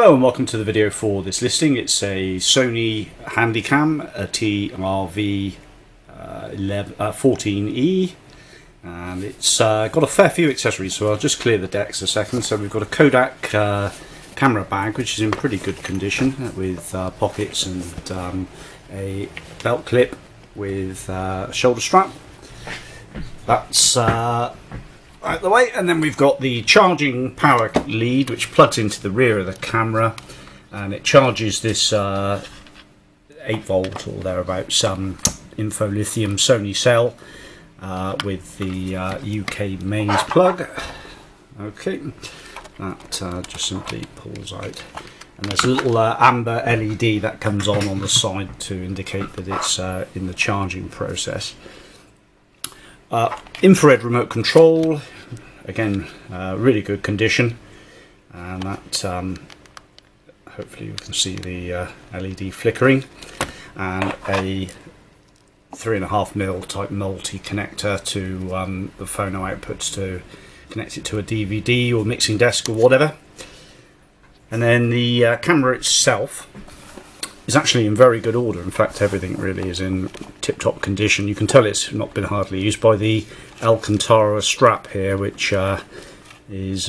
Hello and welcome to the video for this listing. It's a Sony Handycam, a tr14E, and it's got a fair few accessories, so I'll just clear the decks a second. So we've got a Kodak camera bag, which is in pretty good condition, with pockets and a belt clip with a shoulder strap. That's out the way, and then we've got the charging power lead, which plugs into the rear of the camera, and it charges this 8 volt or thereabouts info lithium Sony cell with the UK mains plug. Okay, that just simply pulls out, and there's a little amber LED that comes on the side to indicate that it's in the charging process. Infrared remote control, again really good condition, and that hopefully you can see the LED flickering, and a 3.5mm type multi-connector to the phono outputs to connect it to a DVD or mixing desk or whatever. And then the camera itself is actually in very good order. In fact, everything really is in tip-top condition. You can tell it's not been hardly used by the Alcantara strap here, which is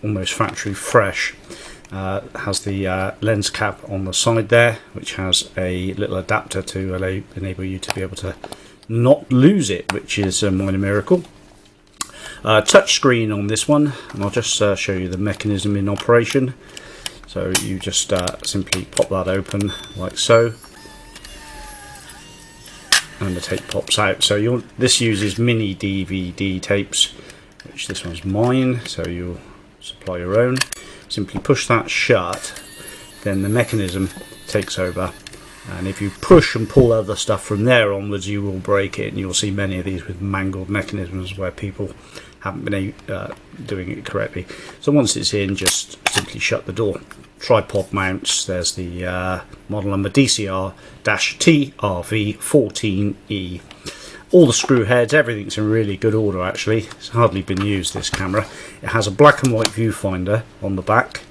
almost factory fresh. Has the lens cap on the side there, which has a little adapter to enable you to be able to not lose it, which is a minor miracle. Touch screen on this one, and I'll just show you the mechanism in operation. So you just simply pop that open like so, and the tape pops out. So this uses mini DVD tapes, which this one's mine, so you'll supply your own. Simply push that shut, then the mechanism takes over, and if you push and pull other stuff from there onwards, you will break it, and you'll see many of these with mangled mechanisms where people haven't been doing it correctly. So once it's in, just simply shut the door. Tripod mounts, there's the model number DCR-TRV14E. All the screw heads, everything's in really good order actually. It's hardly been used, this camera. It has a black and white viewfinder on the back,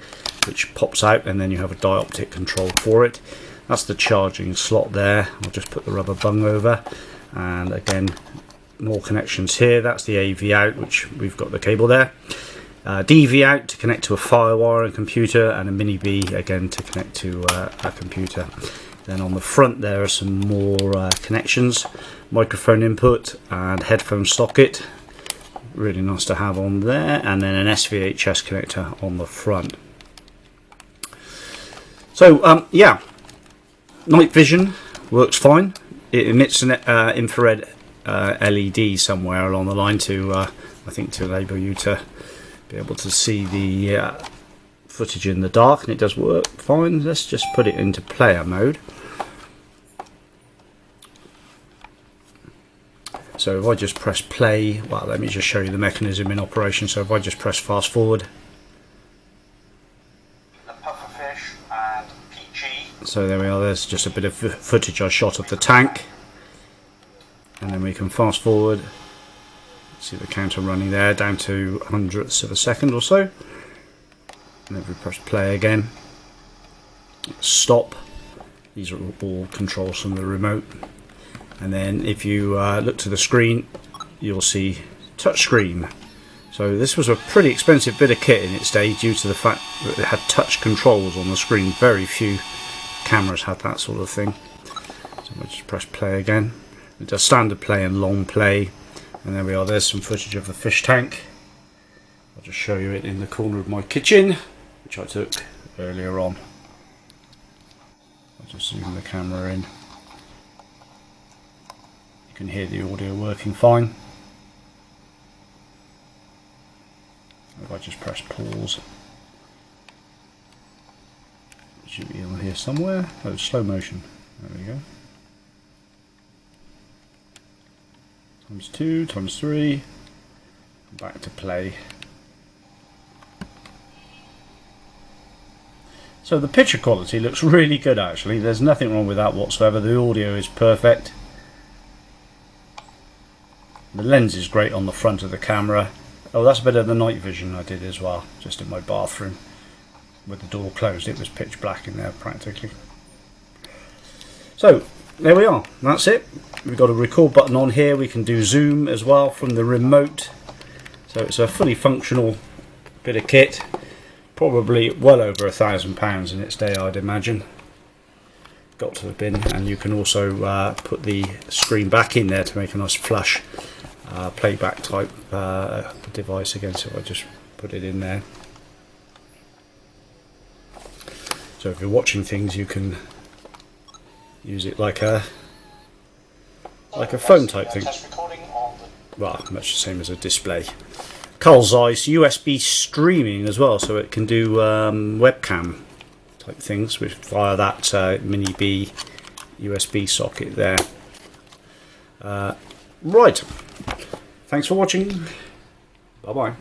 which pops out, and then you have a dioptic control for it. That's the charging slot there. I'll just put the rubber bung over, and again, more connections here. That's the AV out, which we've got the cable there. DV out to connect to a FireWire and computer, and a mini B again to connect to a computer. Then on the front there are some more connections, microphone input and headphone socket, really nice to have on there, and then an SVHS connector on the front. So yeah, night vision works fine. It emits an infrared LED somewhere along the line to I think to enable you to be able to see the footage in the dark, and it does work fine. Let's just put it into player mode. So if I just press play, well, let me just show you the mechanism in operation. So if I just press fast forward, the pufferfish and peachy. So there we are, there's just a bit of footage I shot of the tank, and then we can fast forward. See the counter running there down to hundredths of a second or so, and if we press play again, stop. These are all controls from the remote, and then if you look to the screen, you'll see touch screen. So this was a pretty expensive bit of kit in its day, due to the fact that it had touch controls on the screen. Very few cameras had that sort of thing. So we'll just press play again. It does standard play and long play. And there we are, there's some footage of the fish tank. I'll just show you it in the corner of my kitchen, which I took earlier on. I'll just zoom the camera in. You can hear the audio working fine. If I just press pause, it should be on here somewhere. Oh, slow motion. There we go. ×2, ×3, back to play. So the picture quality looks really good actually, there's nothing wrong with that whatsoever. The audio is perfect. The lens is great on the front of the camera. Oh, that's a bit of the night vision I did as well, just in my bathroom. with the door closed. It was pitch black in there practically. So there we are, that's it. We've got a record button on here. We can do zoom as well from the remote. So it's a fully functional bit of kit, probably well over £1,000 in its day, I'd imagine. Got to have been. And you can also put the screen back in there to make a nice flush playback type device again. So I just put it in there. So if you're watching things, you can use it like a phone type thing. Well, much the same as a display. Carl Zeiss USB streaming as well, so it can do webcam type things with via that mini B USB socket there. Right. Thanks for watching. Bye bye.